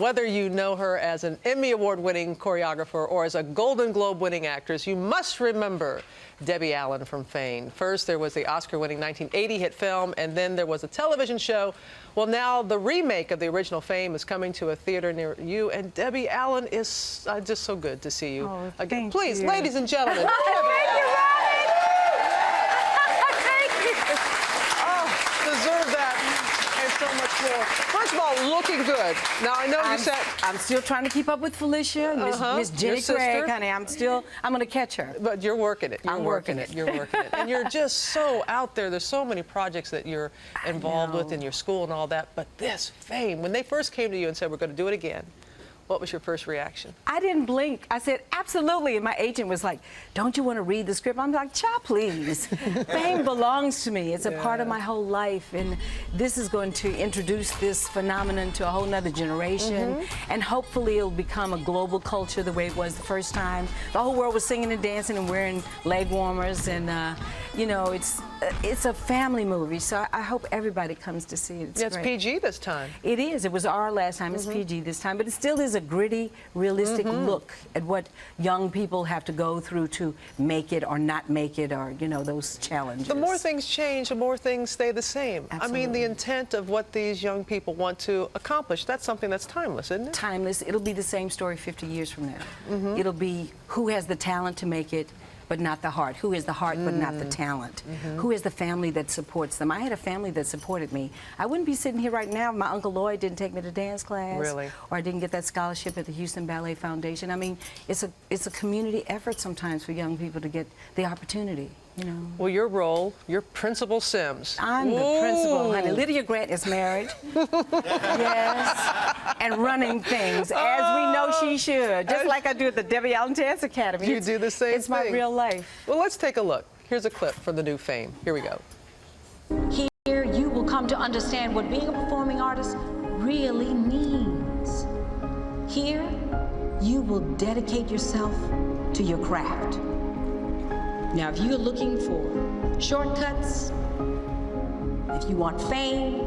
Whether you know her as an Emmy Award-winning choreographer or as a Golden Globe-winning actress, you must remember Debbie Allen from Fame. First, there was the Oscar-winning 1980 hit film, and then there was a television show. Well, now the remake of the original Fame is coming to a theater near you, and Debbie Allen is just so good to see you again. Please, ladies and gentlemen. Deserve that and so much more. First of all, looking good. Now I know you said I'm still trying to keep up with Felicia, Miss Jenny Craig, honey. I'm gonna catch her. But you're working it. I'm working it. You're working it. And you're just so out there. There's so many projects that you're involved with in your school and all that. But this Fame, when they first came to you and said we're going to do it again, what was your first reaction? I didn't blink. I said, absolutely. And my agent was like, don't you want to read the script? I'm like, child, please. Fame belongs to me. It's a part of my whole life. And this is going to introduce this phenomenon to a whole nother generation. And hopefully it'll become a global culture the way it was the first time. The whole world was singing and dancing and wearing leg warmers. And, you know, it's a family movie. So I hope everybody comes to see it. It's PG this time. It is. It was R last time. It's PG this time. But it still is a gritty, realistic look at what young people have to go through to make it or not make it, or, you know, those challenges. The more things change, the more things stay the same. Absolutely. I mean, the intent of what these young people want to accomplish, that's something that's timeless, isn't it? Timeless. It'll be the same story 50 years from now. It'll be who has the talent to make it, but not the heart. Who is the heart, but not the talent? Who is the family that supports them? I had a family that supported me. I wouldn't be sitting here right now if my Uncle Lloyd didn't take me to dance class. Really? Or I didn't get that scholarship at the Houston Ballet Foundation. I mean, it's a community effort sometimes for young people to get the opportunity. You know. Well, your role, you're Principal Sims. I'm the principal, honey. Lydia Grant is married. Yes. And running things, as we know she should. Just like I do at the Debbie Allen Dance Academy. You do the same thing. It's my real life. Well, let's take a look. Here's a clip from the new Fame. Here we go. Here you will come to understand what being a performing artist really means. Here, you will dedicate yourself to your craft. Now, if you're looking for shortcuts, if you want fame,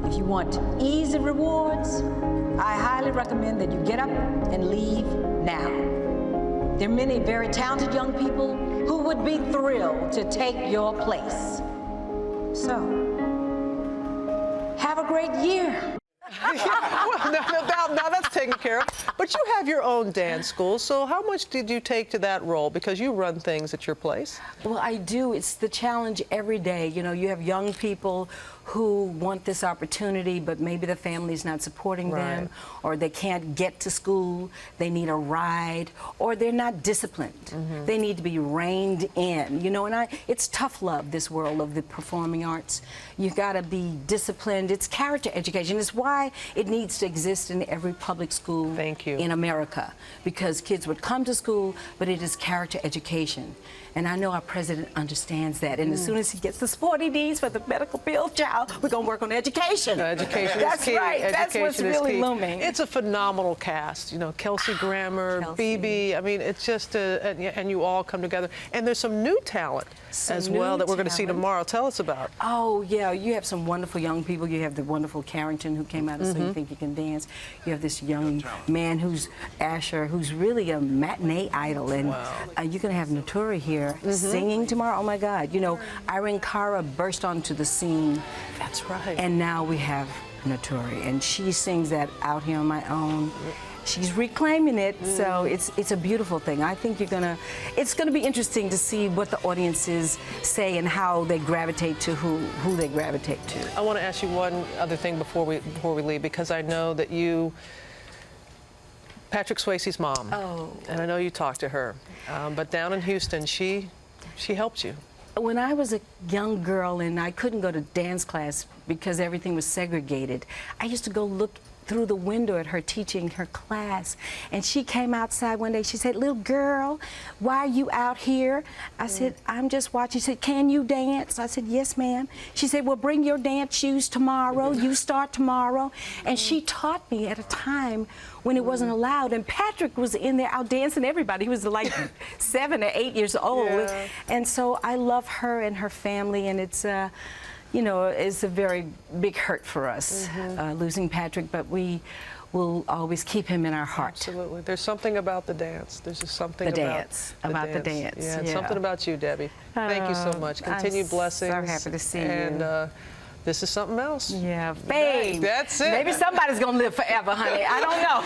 if you want easy rewards, I highly recommend that you get up and leave now. There are many very talented young people who would be thrilled to take your place. So, have a great year. Well, now that's taken care of. But you have your own dance school, so how much did you take to that role? Because you run things at your place. Well, I do. It's the challenge every day. You know, you have young people who want this opportunity, but maybe the family's not supporting them, or they can't get to school, they need a ride, or they're not disciplined. They need to be reined in, you know, and it's tough love, this world of the performing arts. You've got to be disciplined. It's character education. It's why it needs to exist in every public school in America, because kids would come to school, but it is character education. And I know our president understands that. And as soon as he gets the support he needs for the medical bill, child, we're going to work on education. Education That's is key. right. Education That's what's really looming. It's a phenomenal cast. You know, Kelsey Grammer, BB. I mean, it's just, and you all come together. And there's some new talent as well that we're going to see tomorrow. Tell us about. Oh, yeah. You have some wonderful young people. You have the wonderful Carrington who came out of So You Think You Can Dance. You have this young man who's Asher, who's really a matinee idol. And you're going to have Naturi here singing tomorrow. Oh, my God. You know, Irene Cara burst onto the scene. That's right. And now we have Naturi. And she sings that Out Here on My Own. She's reclaiming it, so it's a beautiful thing. I think it's gonna be interesting to see what the audiences say and how they gravitate to who they gravitate to. I want to ask you one other thing before we leave, because I know that you, Patrick Swayze's mom, and I know you talked to her, but down in Houston, she helped you. When I was a young girl and I couldn't go to dance class because everything was segregated, I used to go look through the window at her teaching her class, and she came outside one day. She said, "Little girl, why are you out here?" I said, "I'm just watching." She said, "Can you dance?" I said, "Yes, ma'am." She said, "Well, bring your dance shoes tomorrow. You start tomorrow." And she taught me at a time when it wasn't allowed, and Patrick was in there out dancing everybody. He was like 7 or 8 years old. And so I love her and her family, and it's you know, it's a very big hurt for us, losing Patrick, but we we'll always keep him in our heart. Absolutely. There's something about the dance. There's just something The about dance. About the dance. Yeah, and Yeah. something about you, Debbie. Thank you so much. Continued I'm blessings. so happy to see you. And this is something else. Yeah, fame. That's it. Maybe somebody's gonna live forever, honey. I don't know.